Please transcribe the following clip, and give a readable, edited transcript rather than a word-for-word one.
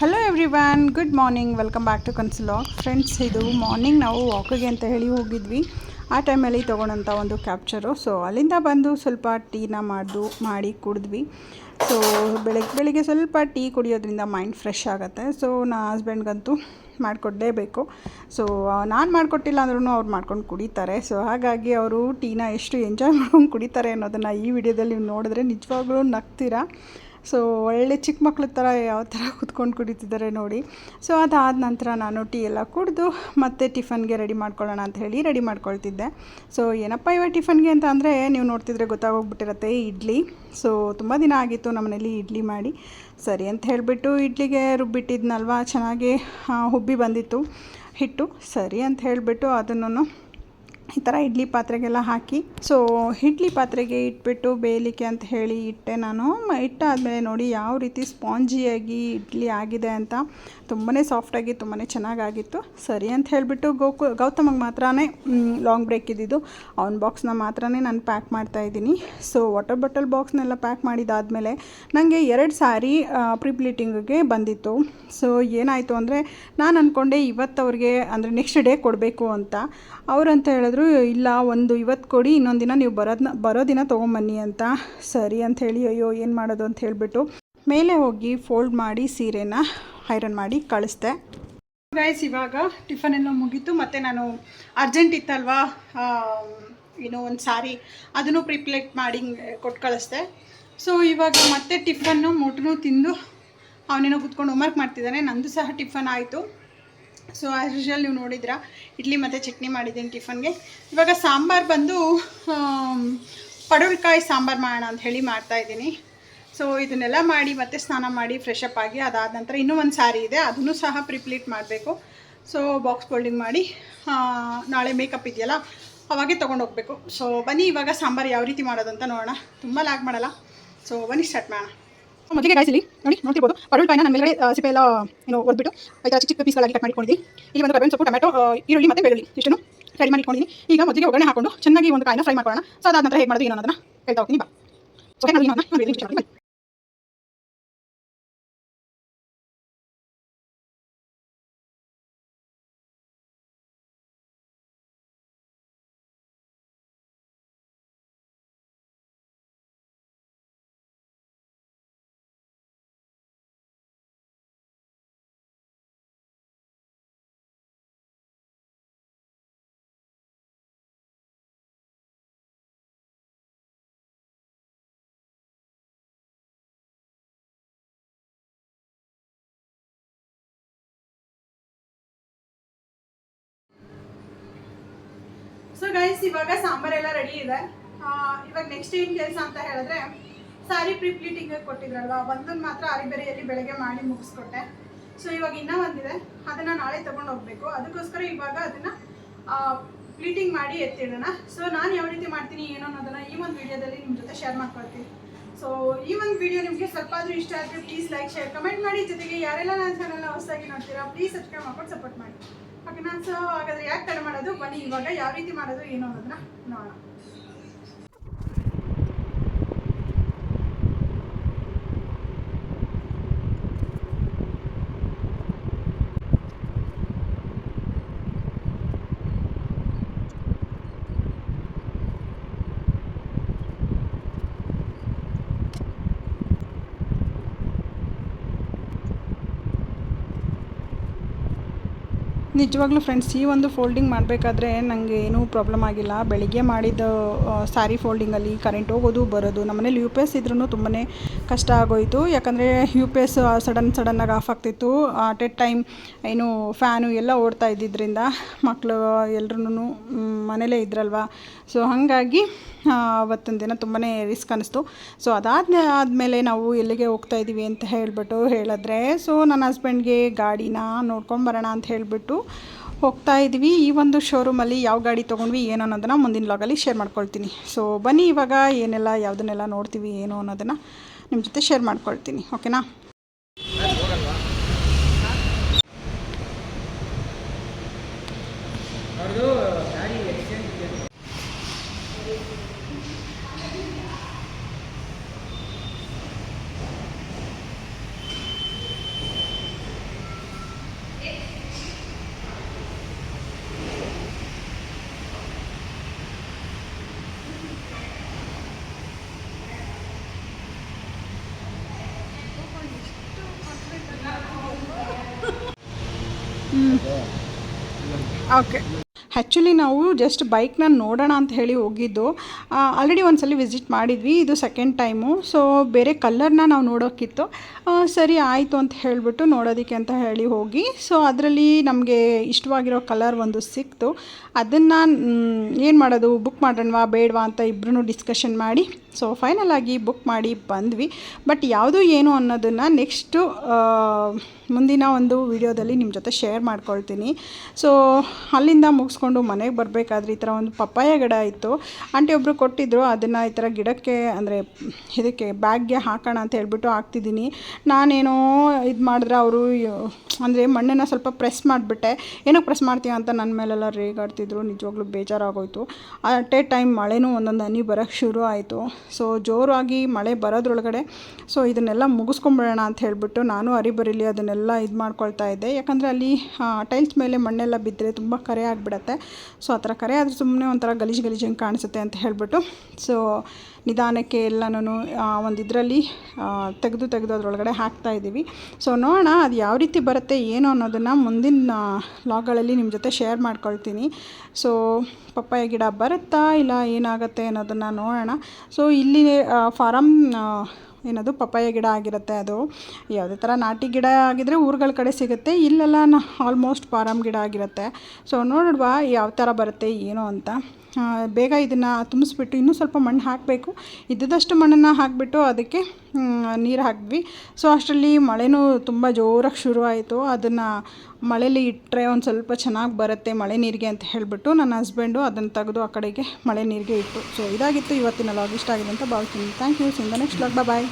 Hello everyone, good morning. Welcome back to ಕನ್ಸುಲಾಗ್. Friends, ಇದು morning ನಾವು ವಾಕಿಗೆ ಅಂತ ಹೇಳಿ ಹೋಗಿದ್ವಿ. ಆ ಟೈಮಲ್ಲಿ ತೊಗೊಂಡಂಥ ಒಂದು ಕ್ಯಾಪ್ಚರು. ಸೊ ಅಲ್ಲಿಂದ ಬಂದು ಸ್ವಲ್ಪ ಟೀನ ಮಾಡಿ ಕುಡಿದ್ವಿ. ಸೊ ಬೆಳಿಗ್ಗೆ ಸ್ವಲ್ಪ ಟೀ ಕುಡಿಯೋದ್ರಿಂದ ಮೈಂಡ್ ಫ್ರೆಶ್ ಆಗುತ್ತೆ. ಸೊ ನನ್ನ ಹಸ್ಬೆಂಡ್ಗಂತೂ ಮಾಡಿಕೊಡಲೇಬೇಕು. ಸೊ ನಾನು ಮಾಡಿಕೊಟ್ಟಿಲ್ಲ ಅಂದ್ರೂ ಅವ್ರು ಮಾಡ್ಕೊಂಡು ಕುಡಿತಾರೆ. ಸೊ ಹಾಗಾಗಿ ಅವರು ಟೀನ ಎಷ್ಟು ಎಂಜಾಯ್ ಮಾಡ್ಕೊಂಡು ಕುಡಿತಾರೆ ಅನ್ನೋದನ್ನು ಈ ವಿಡಿಯೋದಲ್ಲಿ ನೀವು ನೋಡಿದ್ರೆ ನಿಜವಾಗ್ಲೂ ನಗ್ತೀರಾ. ಸೊ ಒಳ್ಳೆ ಚಿಕ್ಕ ಮಕ್ಳ ಥರ ಯಾವ ಥರ ಕೂತ್ಕೊಂಡು ಕುಡಿತಿದ್ದಾರೆ ನೋಡಿ. ಸೊ ಅದಾದ ನಂತರ ನಾನು ಟೀ ಎಲ್ಲ ಕುಡಿದು ಮತ್ತೆ ಟಿಫನ್ಗೆ ರೆಡಿ ಮಾಡ್ಕೊಳ್ಳೋಣ ಅಂತ ಹೇಳಿ ರೆಡಿ ಮಾಡ್ಕೊಳ್ತಿದ್ದೆ. ಸೊ ಏನಪ್ಪ ಇವಾಗ ಟಿಫನ್ಗೆ ಅಂತ ಅಂದರೆ ನೀವು ನೋಡ್ತಿದ್ರೆ ಗೊತ್ತಾಗೋಗ್ಬಿಟ್ಟಿರತ್ತೆ, ಇಡ್ಲಿ. ಸೊ ತುಂಬ ದಿನ ಆಗಿತ್ತು ನಮ್ಮನೇಲಿ ಇಡ್ಲಿ ಮಾಡಿ. ಸರಿ ಅಂತ ಹೇಳಿಬಿಟ್ಟು ಇಡ್ಲಿಗೆ ರುಬ್ಬಿಟ್ಟಿದ್ನಲ್ವ, ಚೆನ್ನಾಗಿ ಹುಬ್ಬಿ ಬಂದಿತ್ತು ಹಿಟ್ಟು. ಸರಿ ಅಂತ ಹೇಳಿಬಿಟ್ಟು ಅದನ್ನು ಈ ಥರ ಇಡ್ಲಿ ಪಾತ್ರೆಗೆಲ್ಲ ಹಾಕಿ, ಸೊ ಇಡ್ಲಿ ಪಾತ್ರೆಗೆ ಇಟ್ಬಿಟ್ಟು ಬೇಯಲಿಕ್ಕೆ ಅಂತ ಹೇಳಿ ಇಟ್ಟೆ ನಾನು. ಇಟ್ಟಾದಮೇಲೆ ನೋಡಿ ಯಾವ ರೀತಿ ಸ್ಪಾಂಜಿಯಾಗಿ ಇಡ್ಲಿ ಆಗಿದೆ ಅಂತ. ತುಂಬಾ ಸಾಫ್ಟಾಗಿ ತುಂಬಾ ಚೆನ್ನಾಗಾಗಿತ್ತು. ಸರಿ ಅಂತ ಹೇಳಿಬಿಟ್ಟು ಗೌತಮಗೆ ಮಾತ್ರ ಲಾಂಗ್ ಬ್ರೇಕ್ ಇದ್ದಿದ್ದು, ಅವನ ಬಾಕ್ಸ್ನ ಮಾತ್ರ ನಾನು ಪ್ಯಾಕ್ ಮಾಡ್ತಾಯಿದ್ದೀನಿ. ಸೊ ವಾಟರ್ ಬಾಟಲ್ ಬಾಕ್ಸ್ನೆಲ್ಲ ಪ್ಯಾಕ್ ಮಾಡಿದಾದಮೇಲೆ ನನಗೆ 2 ಸಾರಿ ಪ್ರಿಪ್ಲೀಟಿಂಗಿಗೆ ಬಂದಿತ್ತು. ಸೊ ಏನಾಯಿತು ಅಂದರೆ ನಾನು ಅಂದ್ಕೊಂಡೆ ಇವತ್ತವ್ರಿಗೆ ಅಂದರೆ ನೆಕ್ಸ್ಟ್ ಡೇ ಕೊಡಬೇಕು ಅಂತ. ಅವರಂತ ಹೇಳಿದ್ರು, ಇಲ್ಲ ಒಂದು ಇವತ್ತು ಕೊಡಿ, ಇನ್ನೊಂದು ದಿನ ನೀವು ಬರೋ ದಿನ ತೊಗೊಂಬನ್ನಿ ಅಂತ. ಸರಿ ಅಂತ ಹೇಳಿ ಅಯ್ಯೋ ಏನು ಮಾಡೋದು ಅಂತ ಹೇಳಿಬಿಟ್ಟು ಮೇಲೆ ಹೋಗಿ ಫೋಲ್ಡ್ ಮಾಡಿ ಸೀರೆನ ಐರನ್ ಮಾಡಿ ಕಳಿಸ್ದೆ. ಗೈಸ್, ಇವಾಗ ಟಿಫನ್ ಎಲ್ಲ ಮುಗೀತು. ಮತ್ತು ನಾನು ಅರ್ಜೆಂಟ್ ಇತ್ತಲ್ವಾ, ಏನೋ ಒಂದು ಸಾರಿ ಅದನ್ನು ಪ್ರಿಪ್ಲೇಟ್ ಮಾಡಿ ಕೊಟ್ಟು ಕಳಿಸ್ದೆ. ಸೊ ಇವಾಗ ಮತ್ತೆ ಟಿಫನ್ನು ಮೊಟ್ಟನು ತಿಂದು ಅವನೇನೋ ಕೂತ್ಕೊಂಡು ಹೋಮ್ವರ್ಕ್ ಮಾಡ್ತಿದ್ದಾನೆ. ನಂದು ಸಹ ಟಿಫನ್ ಆಯಿತು. ಸೊ ಆ್ಯಸ್ ಯೂಶುವಲ್ ನೀವು ನೋಡಿದ್ರಾ, ಇಡ್ಲಿ ಮತ್ತು ಚಟ್ನಿ ಮಾಡಿದ್ದೀನಿ ಟಿಫನ್ಗೆ. ಇವಾಗ ಸಾಂಬಾರು ಬಂದು ಪಡವಲಕಾಯಿ ಸಾಂಬಾರು ಮಾಡೋಣ ಅಂತ ಹೇಳಿ ಮಾಡ್ತಾಯಿದ್ದೀನಿ. ಸೊ ಇದನ್ನೆಲ್ಲ ಮಾಡಿ ಮತ್ತೆ ಸ್ನಾನ ಮಾಡಿ ಫ್ರೆಶ್ ಅಪ್ ಆಗಿ ಅದಾದ ನಂತರ ಇನ್ನೂ ಒಂದು ಸಾರಿ ಇದೆ, ಅದನ್ನು ಸಹ ಪ್ರಿಪ್ಲೀಟ್ ಮಾಡಬೇಕು. ಸೊ ಬಾಕ್ಸ್ ಫೋಲ್ಡಿಂಗ್ ಮಾಡಿ ನಾಳೆ ಮೇಕಪ್ ಇದೆಯಲ್ಲ ಅವಾಗೆ ತೊಗೊಂಡು ಹೋಗಬೇಕು. ಸೊ ಬನ್ನಿ ಇವಾಗ ಸಾಂಬಾರು ಯಾವ ರೀತಿ ಮಾಡೋದು ಅಂತ ನೋಡೋಣ. ತುಂಬ ಲಾಗ್ ಮಾಡಲ್ಲ. ಸೊ ಬನ್ನಿ ಸ್ಟಾರ್ಟ್ ಮಾಡೋಣ. ಮೊದಲಿಗೆ ಗಾಯ್ಸಿಲಿ ನೋಡ್ತಿರ್ಬೋದು, ಪಡವಲಕಾಯಿನ ನನ್ನ ಮೇಲ್ಗಡೆ ಸಿಪ್ಪೆ ಎಲ್ಲ ಒದ್ಬಿಟ್ಟು ಈ ಥರ ಚಿಕ್ಕ ಪೀಸ್ಗಳಾಗಿ ಕಟ್ ಮಾಡಿಕೊಂಡಿದ್ದೀನಿ. ಇಲ್ಲಿ ಒಂದು ಕಬೇವಿನ ಸೊಪ್ಪು, ಟೊಮೆಟೊ, ಈರುಳ್ಳಿ ಮತ್ತು ಬೆಳ್ಳುಳ್ಳಿ ಇಷ್ಟನ್ನು ರೆಡಿ ಮಾಡಿಕೊಂಡಿದ್ದೀನಿ. ಈಗ ಮೊದಲಿಗೆ ಒಗ್ಗರಣೆ ಹಾಕೊಂಡು ಚೆನ್ನಾಗಿ ಒಂದು ಕಾಯಿನ ಫ್ರೈ ಮಾಡ್ಕೊಳ್ಳೋಣ. ಸೊ ಅದಾದ ನಂತರ ಹೇಗೆ ಮಾಡೋದು ಏನೋ ಅನ್ನೋದನ್ನ ಹೇಳ್ತಾ ಹೋಗ್ತೀನಿ ಬಾ. ಸೊ ಹೇಗೆ ಮಾಡೋದು ಅನ್ನೋದನ್ನ ಸೊ ಗೈಸ್, ಇವಾಗ ಸಾಂಬಾರೆಲ್ಲ ರೆಡಿ ಇದೆ. ಇವಾಗ ನೆಕ್ಸ್ಟ್ ಏನು ಕೆಲಸ ಅಂತ ಹೇಳಿದ್ರೆ, ಸಾರಿ ಪ್ರಿಪ್ಲೀಟಿಂಗ್ ಕೊಟ್ಟಿದ್ರಲ್ವ, ಒಂದನ್ನು ಮಾತ್ರ ಅರಿಬೆರೆಯಲ್ಲಿ ಬೆಳಗ್ಗೆ ಮಾಡಿ ಮುಗಿಸ್ಕೊಟ್ಟೆ. ಸೊ ಇವಾಗ ಇನ್ನೂ ಒಂದಿದೆ, ಅದನ್ನು ನಾಳೆ ತೊಗೊಂಡು ಹೋಗಬೇಕು. ಅದಕ್ಕೋಸ್ಕರ ಇವಾಗ ಅದನ್ನು ಪ್ಲೀಟಿಂಗ್ ಮಾಡಿ ಎತ್ತಿಡೋಣ. ಸೊ ನಾನು ಯಾವ ರೀತಿ ಮಾಡ್ತೀನಿ ಏನೋ ಅನ್ನೋದನ್ನು ಈ ಒಂದು ವಿಡಿಯೋದಲ್ಲಿ ನಿಮ್ಮ ಜೊತೆ ಶೇರ್ ಮಾಡ್ಕೊಳ್ತೀನಿ. ಸೊ ಈ ಒಂದು ವಿಡಿಯೋ ನಿಮಗೆ ಸ್ವಲ್ಪ ಆದರೂ ಇಷ್ಟ ಆದರೆ ಪ್ಲೀಸ್ ಲೈಕ್, ಶೇರ್, ಕಮೆಂಟ್ ಮಾಡಿ. ಜೊತೆಗೆ ಯಾರೆಲ್ಲ ನನ್ನ ಚಾನಲ್ನ ಹೊಸದಾಗಿ ನೋಡ್ತೀರಾ ಪ್ಲೀಸ್ ಸಬ್ಸ್ಕ್ರೈಬ್ ಮಾಡ್ಕೊಂಡು ಸಪೋರ್ಟ್ ಮಾಡಿ. ಓಕೆನಾ? ಸೊ ಹಾಗಾದರೆ ಯಾಕೆ ತಡ ಮಾಡೋದು, ಬನ್ನಿ ಇವಾಗ ಯಾವ ರೀತಿ ಮಾಡೋದು ಏನು ಅನ್ನೋದನ್ನ ನೋಡೋಣ. ನಿಜವಾಗ್ಲೂ ಫ್ರೆಂಡ್ಸ್, ಈ ಒಂದು ಫೋಲ್ಡಿಂಗ್ ಮಾಡಬೇಕಾದ್ರೆ ನನಗೆ ಏನೂ ಪ್ರಾಬ್ಲಮ್ ಆಗಿಲ್ಲ. ಬೆಳಿಗ್ಗೆ ಮಾಡಿದ ಸ್ಯಾರಿ ಫೋಲ್ಡಿಂಗಲ್ಲಿ ಕರೆಂಟ್ ಹೋಗೋದು ಬರೋದು, ನಮ್ಮನೇಲಿ ಯು ಪಿ ಎಸ್ ಇದ್ರೂ ತುಂಬಾ ಕಷ್ಟ ಆಗೋಯಿತು. ಯಾಕಂದರೆ ಯು ಪಿ ಎಸ್ ಸಡನ್ನಾಗಿ ಆಫ್ ಆಗ್ತಿತ್ತು. ಅಟ್ ಎ ಟೈಮ್ ಏನು ಫ್ಯಾನು ಎಲ್ಲ ಓಡ್ತಾ ಇದ್ದಿದ್ದರಿಂದ ಮಕ್ಕಳು ಎಲ್ಲರೂ ಮನೇಲೇ ಇದ್ರಲ್ವ. ಸೊ ಹಾಗಾಗಿ ಅವತ್ತೊಂದು ದಿನ ತುಂಬಾ ರಿಸ್ಕ್ ಅನ್ನಿಸ್ತು. ಸೊ ಆದಮೇಲೆ ನಾವು ಎಲ್ಲಿಗೆ ಹೋಗ್ತಾಯಿದ್ದೀವಿ ಅಂತ ಹೇಳಿದ್ರೆ, ಸೊ ನನ್ನ ಹಸ್ಬೆಂಡ್ಗೆ ಗಾಡಿನ ನೋಡ್ಕೊಂಡು ಬರೋಣ ಅಂತ ಹೇಳಿಬಿಟ್ಟು ಹೋಗ್ತಾ ಇದ್ವಿ. ಈ ಒಂದು ಶೋರೂಮಲ್ಲಿ ಯಾವ ಗಾಡಿ ತೊಗೊಂಡ್ವಿ ಏನೋ ಅನ್ನೋದನ್ನು ಮುಂದಿನ ವ್ಲಾಗಲ್ಲಿ ಶೇರ್ ಮಾಡ್ಕೊಳ್ತೀನಿ. ಸೊ ಬನ್ನಿ ಇವಾಗ ಯಾವುದನ್ನೆಲ್ಲ ನೋಡ್ತೀವಿ ಏನೋ ಅನ್ನೋದನ್ನು ನಿಮ್ಮ ಜೊತೆ ಶೇರ್ ಮಾಡ್ಕೊಳ್ತೀನಿ. ಓಕೆನಾ? ಓಕೆ. ಆ್ಯಕ್ಚುಲಿ ನಾವು ಜಸ್ಟ್ ಬೈಕ್ನ ನೋಡೋಣ ಅಂತ ಹೇಳಿ ಹೋಗಿದ್ದು. ಆಲ್ರೆಡಿ ಒಂದು ಸಲ ವಿಸಿಟ್ ಮಾಡಿದ್ವಿ, ಇದು ಸೆಕೆಂಡ್ ಟೈಮು. ಸೊ ಬೇರೆ ಕಲರ್ನ ನಾವು ನೋಡೋಕ್ಕಿತ್ತು. ಸರಿ ಆಯಿತು ಅಂತ ಹೇಳಿಬಿಟ್ಟು ನೋಡೋದಕ್ಕೆ ಅಂತ ಹೇಳಿ ಹೋಗಿ, ಸೊ ಅದರಲ್ಲಿ ನಮಗೆ ಇಷ್ಟವಾಗಿರೋ ಕಲರ್ ಒಂದು ಸಿಕ್ತು. ಅದನ್ನು ಏನು ಮಾಡೋದು, ಬುಕ್ ಮಾಡೋಣವಾ ಬೇಡವಾ ಅಂತ ಇಬ್ಬರೂ ಡಿಸ್ಕಷನ್ ಮಾಡಿ ಸೊ ಫೈನಲ್ ಆಗಿ ಬುಕ್ ಮಾಡಿ ಬಂದ್ವಿ. ಬಟ್ ಯಾವುದು ಏನು ಅನ್ನೋದನ್ನು ನೆಕ್ಸ್ಟು ಮುಂದಿನ ಒಂದು ವಿಡಿಯೋದಲ್ಲಿ ನಿಮ್ಮ ಜೊತೆ ಶೇರ್ ಮಾಡ್ಕೊಳ್ತೀನಿ. ಸೊ ಅಲ್ಲಿಂದ ಮುಗಿಸ್ಕೊಂಡು ಮನೆಗೆ ಬರಬೇಕಾದ್ರೆ ಈ ಥರ ಒಂದು ಪಪ್ಪಾಯ ಗಿಡ ಇತ್ತು. ಆಂಟಿ ಒಬ್ಬರು ಕೊಟ್ಟಿದ್ದರು, ಅದನ್ನು ಈ ಥರ ಗಿಡಕ್ಕೆ ಅಂದರೆ ಇದಕ್ಕೆ ಬ್ಯಾಗ್ಗೆ ಹಾಕೋಣ ಅಂತ ಹೇಳ್ಬಿಟ್ಟು ಹಾಕ್ತಿದ್ದೀನಿ. ನಾನೇನೋ ಇದು ಮಾಡಿದ್ರೆ ಅವರು ಅಂದರೆ ಮಣ್ಣನ್ನು ಸ್ವಲ್ಪ ಪ್ರೆಸ್ ಮಾಡಿಬಿಟ್ಟೆ. ಏನಕ್ಕೆ ಪ್ರೆಸ್ ಮಾಡ್ತೀಯ ಅಂತ ನನ್ನ ಮೇಲೆಲ್ಲ ರೇಗಾಡ್ತಿದ್ರು. ನಿಜವಾಗ್ಲೂ ಬೇಜಾರಾಗೋಯಿತು. ಅಟ್ ಎ ಟೈಮ್ ಮಳೆನೂ ಒಂದೊಂದು ಹನಿ ಬರೋಕ್ಕೆ ಶುರು ಆಯಿತು. ಸೊ ಜೋರಾಗಿ ಮಳೆ ಬರೋದ್ರೊಳಗಡೆ ಸೊ ಇದನ್ನೆಲ್ಲ ಮುಗಿಸ್ಕೊಂಬಿಡೋಣ ಅಂತ ಹೇಳಿಬಿಟ್ಟು ನಾನು ಅರಿಬರಿಲಿ ಅದನ್ನೆಲ್ಲ ಇದು ಮಾಡ್ಕೊಳ್ತಾ ಇದ್ದೆ. ಯಾಕಂದರೆ ಅಲ್ಲಿ ಟೈಲ್ಸ್ ಮೇಲೆ ಮಣ್ಣೆಲ್ಲ ಬಿದ್ದರೆ ತುಂಬ ಕರೆ ಆಗಿಬಿಡತ್ತೆ. ಸೊ ಆ ಥರ ಕರೆ ಆದರೆ ಸುಮ್ಮನೆ ಒಂಥರ ಗಲೀಜು ಗಲೀಜಂಗೆ ಕಾಣಿಸುತ್ತೆ ಅಂತ ಹೇಳಿಬಿಟ್ಟು ಸೊ ನಿಧಾನಕ್ಕೆ ಎಲ್ಲನೂ ಒಂದು ಇದರಲ್ಲಿ ತೆಗೆದು ಅದರೊಳಗಡೆ ಹಾಕ್ತಾಯಿದ್ದೀವಿ. ಸೊ ನೋಡೋಣ ಅದು ಯಾವ ರೀತಿ ಬರುತ್ತೆ ಏನು ಅನ್ನೋದನ್ನು ಮುಂದಿನ ಲಾಗ್ಗಳಲ್ಲಿ ನಿಮ್ಮ ಜೊತೆ ಶೇರ್ ಮಾಡ್ಕೊಳ್ತೀನಿ. ಸೊ ಪಪ್ಪಾಯ ಗಿಡ ಬರುತ್ತಾ ಇಲ್ಲ ಏನಾಗುತ್ತೆ ಅನ್ನೋದನ್ನು ನೋಡೋಣ. ಸೊ ಇಲ್ಲಿ ಫಾರಮ್ ಏನದು ಪಪ್ಪಾಯ ಗಿಡ ಆಗಿರುತ್ತೆ. ಅದು ಯಾವುದೇ ಥರ ನಾಟಿ ಗಿಡ ಆಗಿದ್ದರೆ ಊರುಗಳ ಕಡೆ ಸಿಗುತ್ತೆ, ಇಲ್ಲೆಲ್ಲ ಆಲ್ಮೋಸ್ಟ್ ಫಾರಮ್ ಗಿಡ ಆಗಿರುತ್ತೆ. ಸೊ ನೋಡುವ ಯಾವ ಥರ ಬರುತ್ತೆ ಏನು ಅಂತ. ಬೇಗ ಇದನ್ನು ತುಂಬಿಸ್ಬಿಟ್ಟು ಇನ್ನೂ ಸ್ವಲ್ಪ ಮಣ್ಣು ಹಾಕಬೇಕು. ಇದ್ದದಷ್ಟು ಮಣ್ಣನ್ನು ಹಾಕಿಬಿಟ್ಟು ಅದಕ್ಕೆ ನೀರು ಹಾಕಿದ್ವಿ. ಸೊ ಅಷ್ಟರಲ್ಲಿ ಮಳೆನೂ ತುಂಬ ಜೋರಾಗಿ ಶುರು ಆಯಿತು. ಅದನ್ನು ಮಳೇಲಿ ಇಟ್ಟರೆ ಒಂದು ಸ್ವಲ್ಪ ಚೆನ್ನಾಗಿ ಬರುತ್ತೆ ಮಳೆ ನೀರಿಗೆ ಅಂತ ಹೇಳಿಬಿಟ್ಟು ನನ್ನ ಹಸ್ಬೆಂಡು ಅದನ್ನು ತೆಗೆದು ಆ ಕಡೆಗೆ ಮಳೆ ನೀರಿಗೆ ಇಟ್ಟು. ಸೊ ಇದಾಗಿತ್ತು ಇವತ್ತಿನ ಲಾಗ್. ಇಷ್ಟ ಆಗಿದೆ ಅಂತ ಭಾವಿಸ್ತೀನಿ. Thank you. See in the next log. Bye.